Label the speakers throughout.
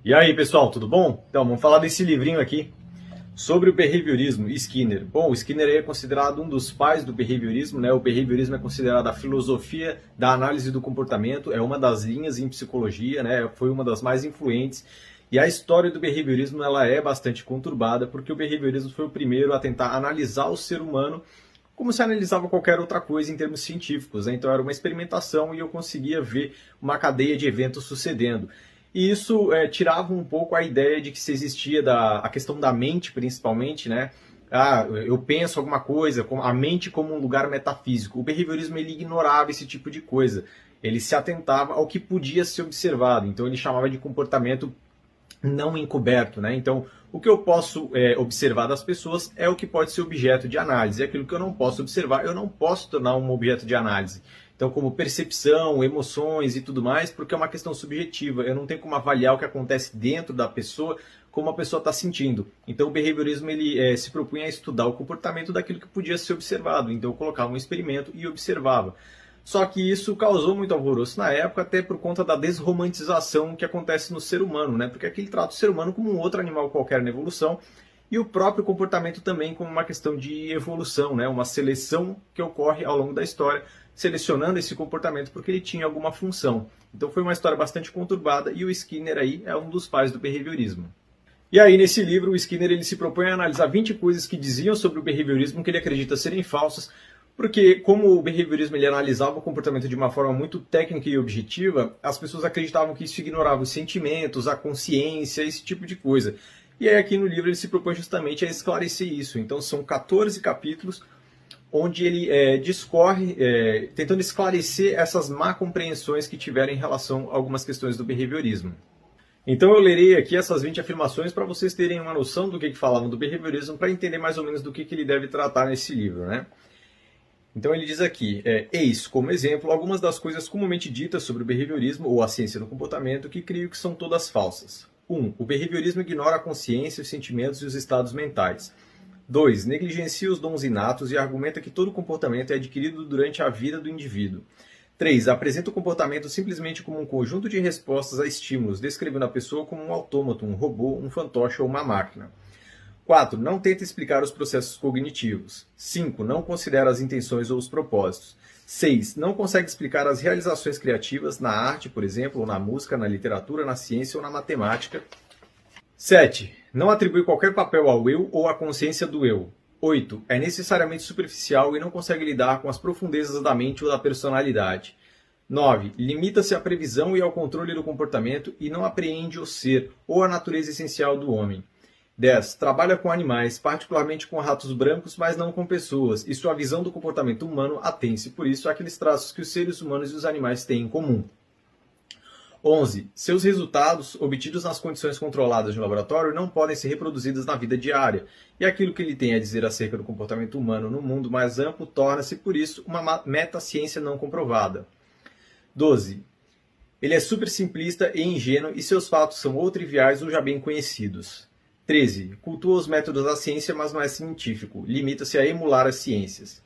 Speaker 1: E aí, pessoal, tudo bom? Então, vamos falar desse livrinho aqui sobre o behaviorismo, Skinner. Bom, o Skinner é considerado um dos pais do behaviorismo, né? O behaviorismo é considerado a filosofia da análise do comportamento, é uma das linhas em psicologia, né? Foi uma das mais influentes. E a história do behaviorismo, ela é bastante conturbada, porque o behaviorismo foi o primeiro a tentar analisar o ser humano como se analisava qualquer outra coisa em termos científicos, né? Então era uma experimentação e eu conseguia ver uma cadeia de eventos sucedendo. E isso tirava um pouco a ideia de que se existia a questão da mente, principalmente, né? Ah, eu penso alguma coisa, a mente como um lugar metafísico. O behaviorismo ele ignorava esse tipo de coisa. Ele se atentava ao que podia ser observado. Então ele chamava de comportamento não encoberto, né? Então, o que eu posso observar das pessoas é o que pode ser objeto de análise. E aquilo que eu não posso observar, eu não posso tornar um objeto de análise. Então, como percepção, emoções e tudo mais, porque é uma questão subjetiva. Eu não tenho como avaliar o que acontece dentro da pessoa, como a pessoa está sentindo. Então, o behaviorismo ele se propunha a estudar o comportamento daquilo que podia ser observado. Então, eu colocava um experimento e observava. Só que isso causou muito alvoroço na época, até por conta da desromantização que acontece no ser humano, né? Porque aqui ele trata o ser humano como um outro animal qualquer na evolução, e o próprio comportamento também como uma questão de evolução, né? Uma seleção que ocorre ao longo da história, selecionando esse comportamento porque ele tinha alguma função. Então foi uma história bastante conturbada e o Skinner aí é um dos pais do behaviorismo. E aí, nesse livro, o Skinner ele se propõe a analisar 20 coisas que diziam sobre o behaviorismo que ele acredita serem falsas, porque como o behaviorismo ele analisava o comportamento de uma forma muito técnica e objetiva, as pessoas acreditavam que isso ignorava os sentimentos, a consciência, esse tipo de coisa. E aí aqui no livro ele se propõe justamente a esclarecer isso. Então são 14 capítulos onde ele discorre, tentando esclarecer essas má compreensões que tiveram em relação a algumas questões do behaviorismo. Então eu lerei aqui essas 20 afirmações para vocês terem uma noção do que falavam do behaviorismo, para entender mais ou menos do que ele deve tratar nesse livro, né? Então ele diz aqui, eis como exemplo algumas das coisas comumente ditas sobre o behaviorismo ou a ciência do comportamento que creio que são todas falsas. 1. O behaviorismo ignora a consciência, os sentimentos e os estados mentais. 2. Negligencia os dons inatos e argumenta que todo comportamento é adquirido durante a vida do indivíduo. 3. Apresenta o comportamento simplesmente como um conjunto de respostas a estímulos, descrevendo a pessoa como um autômato, um robô, um fantoche ou uma máquina. 4. Não tenta explicar os processos cognitivos. 5. Não considera as intenções ou os propósitos. 6. Não consegue explicar as realizações criativas na arte, por exemplo, ou na música, na literatura, na ciência ou na matemática. 7. Não atribui qualquer papel ao eu ou à consciência do eu. 8. É necessariamente superficial e não consegue lidar com as profundezas da mente ou da personalidade. 9. Limita-se à previsão e ao controle do comportamento e não apreende o ser ou a natureza essencial do homem. 10. Trabalha com animais, particularmente com ratos brancos, mas não com pessoas, e sua visão do comportamento humano atém-se, por isso, àqueles traços que os seres humanos e os animais têm em comum. 11. Seus resultados, obtidos nas condições controladas de laboratório, não podem ser reproduzidos na vida diária, e aquilo que ele tem a dizer acerca do comportamento humano no mundo mais amplo torna-se, por isso, uma metaciência não comprovada. 12. Ele é super simplista e ingênuo, e seus fatos são ou triviais ou já bem conhecidos. 13. Cultua os métodos da ciência, mas não é científico. Limita-se a emular as ciências.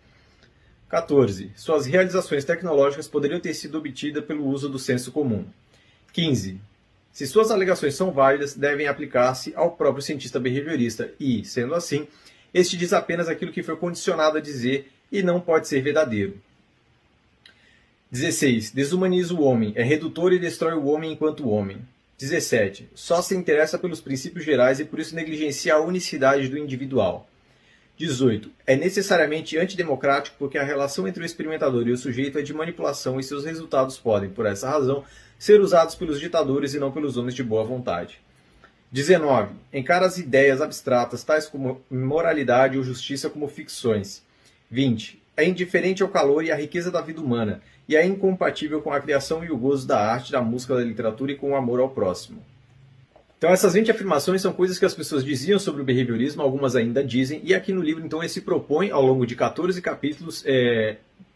Speaker 1: 14. Suas realizações tecnológicas poderiam ter sido obtidas pelo uso do senso comum. 15. Se suas alegações são válidas, devem aplicar-se ao próprio cientista behaviorista e, sendo assim, este diz apenas aquilo que foi condicionado a dizer e não pode ser verdadeiro. 16. Desumaniza o homem, é redutor e destrói o homem enquanto homem. 17. Só se interessa pelos princípios gerais e por isso negligencia a unicidade do individual. 18. É necessariamente antidemocrático porque a relação entre o experimentador e o sujeito é de manipulação e seus resultados podem, por essa razão, ser usados pelos ditadores e não pelos homens de boa vontade. 19. Encara as ideias abstratas, tais como moralidade ou justiça, como ficções. 20. É indiferente ao calor e à riqueza da vida humana, e é incompatível com a criação e o gozo da arte, da música, da literatura e com o amor ao próximo. Então essas 20 afirmações são coisas que as pessoas diziam sobre o behaviorismo, algumas ainda dizem, e aqui no livro então ele se propõe, ao longo de 14 capítulos,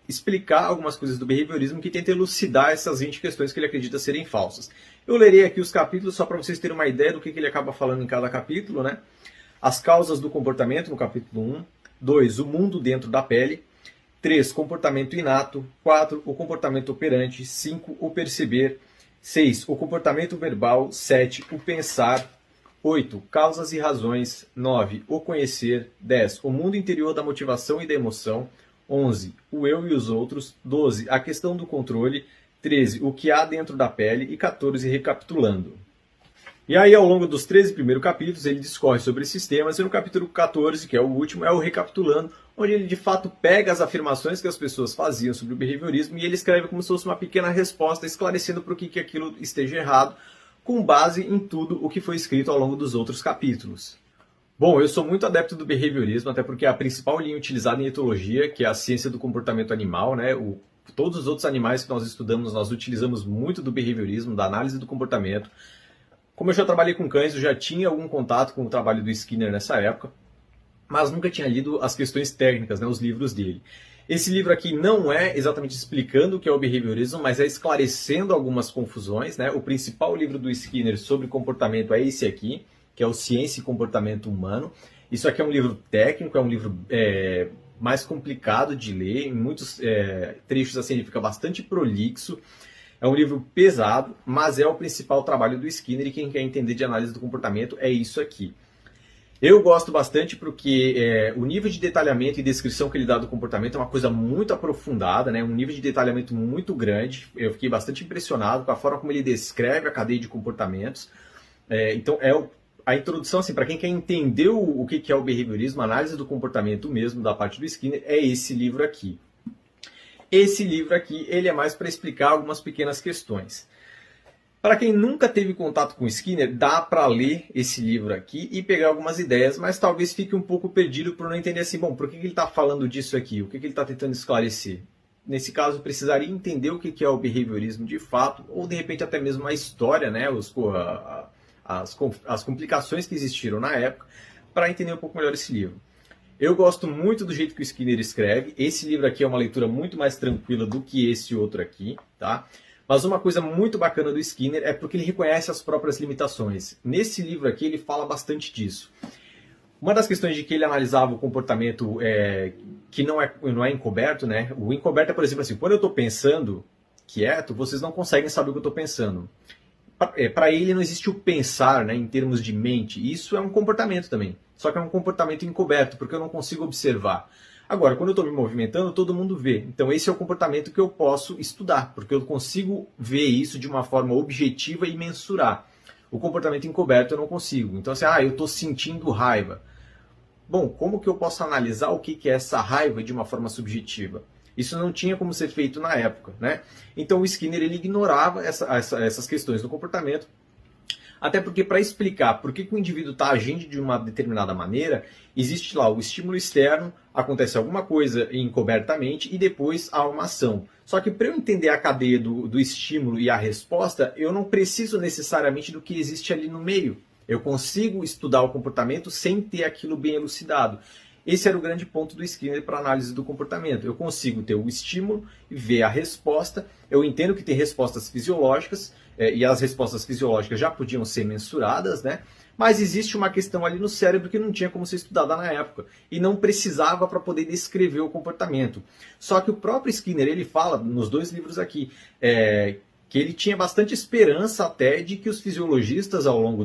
Speaker 1: explicar algumas coisas do behaviorismo que tenta elucidar essas 20 questões que ele acredita serem falsas. Eu lerei aqui os capítulos só para vocês terem uma ideia do que ele acaba falando em cada capítulo, né? As causas do comportamento, no capítulo 1. 2. O mundo dentro da pele. 3. Comportamento inato. 4. O comportamento operante. 5. O perceber. 6. O comportamento verbal. 7. O pensar. 8. Causas e razões. 9. O conhecer. 10. O mundo interior da motivação e da emoção. 11. O eu e os outros. 12. A questão do controle. 13. O que há dentro da pele. E 14. Recapitulando. E aí, ao longo dos 13 primeiros capítulos, ele discorre sobre esses temas, e no capítulo 14, que é o último, é o Recapitulando, onde ele de fato pega as afirmações que as pessoas faziam sobre o behaviorismo e ele escreve como se fosse uma pequena resposta, esclarecendo por que aquilo esteja errado, com base em tudo o que foi escrito ao longo dos outros capítulos. Bom, eu sou muito adepto do behaviorismo, até porque a principal linha utilizada em etologia, que é a ciência do comportamento animal, né, todos os outros animais que nós estudamos, nós utilizamos muito do behaviorismo, da análise do comportamento. Como eu já trabalhei com cães, eu já tinha algum contato com o trabalho do Skinner nessa época, mas nunca tinha lido as questões técnicas, né, os livros dele. Esse livro aqui não é exatamente explicando o que é o behaviorismo, mas é esclarecendo algumas confusões, né? O principal livro do Skinner sobre comportamento é esse aqui, que é o Ciência e Comportamento Humano. Isso aqui é um livro técnico, é um livro mais complicado de ler, em muitos trechos assim ele fica bastante prolixo. É um livro pesado, mas é o principal trabalho do Skinner e quem quer entender de análise do comportamento é isso aqui. Eu gosto bastante porque o nível de detalhamento e descrição que ele dá do comportamento é uma coisa muito aprofundada, né? Um nível de detalhamento muito grande. Eu fiquei bastante impressionado com a forma como ele descreve a cadeia de comportamentos. Então, a introdução, assim, para quem quer entender o que é o behaviorismo, a análise do comportamento mesmo da parte do Skinner, é esse livro aqui. Esse livro aqui, ele é mais para explicar algumas pequenas questões. Para quem nunca teve contato com Skinner, dá para ler esse livro aqui e pegar algumas ideias, mas talvez fique um pouco perdido por não entender assim, bom, por que ele está falando disso aqui? O que ele está tentando esclarecer? Nesse caso, precisaria entender o que é o behaviorismo de fato, ou de repente até mesmo a história, né, as complicações que existiram na época, para entender um pouco melhor esse livro. Eu gosto muito do jeito que o Skinner escreve. Esse livro aqui é uma leitura muito mais tranquila do que esse outro aqui, tá? Mas uma coisa muito bacana do Skinner é porque ele reconhece as próprias limitações. Nesse livro aqui ele fala bastante disso. Uma das questões de que ele analisava o comportamento que não é encoberto, né? O encoberto é, por exemplo, assim, quando eu estou pensando quieto, vocês não conseguem saber o que eu estou pensando. Para ele não existe o pensar, né, em termos de mente. Isso é um comportamento também. Só que é um comportamento encoberto, porque eu não consigo observar. Agora, quando eu estou me movimentando, todo mundo vê. Então esse é o comportamento que eu posso estudar, porque eu consigo ver isso de uma forma objetiva e mensurar. O comportamento encoberto eu não consigo. Então assim, eu estou sentindo raiva. Bom, como que eu posso analisar o que é essa raiva de uma forma subjetiva? Isso não tinha como ser feito na época, né? Então o Skinner ele ignorava essas questões do comportamento, até porque para explicar por que o indivíduo está agindo de uma determinada maneira, existe lá o estímulo externo, acontece alguma coisa encobertamente e depois há uma ação. Só que para eu entender a cadeia do estímulo e a resposta, eu não preciso necessariamente do que existe ali no meio. Eu consigo estudar o comportamento sem ter aquilo bem elucidado. Esse era o grande ponto do Skinner para a análise do comportamento. Eu consigo ter o estímulo e ver a resposta. Eu entendo que tem respostas fisiológicas, e as respostas fisiológicas já podiam ser mensuradas, né? Mas existe uma questão ali no cérebro que não tinha como ser estudada na época e não precisava para poder descrever o comportamento. Só que o próprio Skinner, ele fala nos dois livros aqui, que ele tinha bastante esperança até de que os fisiologistas ao longo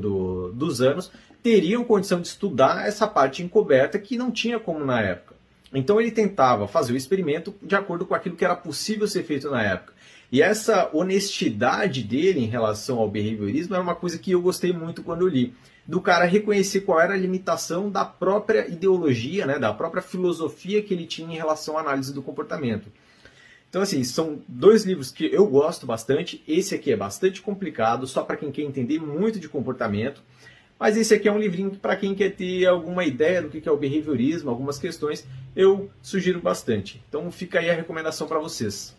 Speaker 1: dos anos teriam condição de estudar essa parte encoberta que não tinha como na época. Então ele tentava fazer o experimento de acordo com aquilo que era possível ser feito na época. E essa honestidade dele em relação ao behaviorismo era uma coisa que eu gostei muito quando eu li. Do cara reconhecer qual era a limitação da própria ideologia, né, da própria filosofia que ele tinha em relação à análise do comportamento. Então, assim, são dois livros que eu gosto bastante. Esse aqui é bastante complicado, só para quem quer entender muito de comportamento. Mas esse aqui é um livrinho que, para quem quer ter alguma ideia do que é o behaviorismo, algumas questões, eu sugiro bastante. Então, fica aí a recomendação para vocês.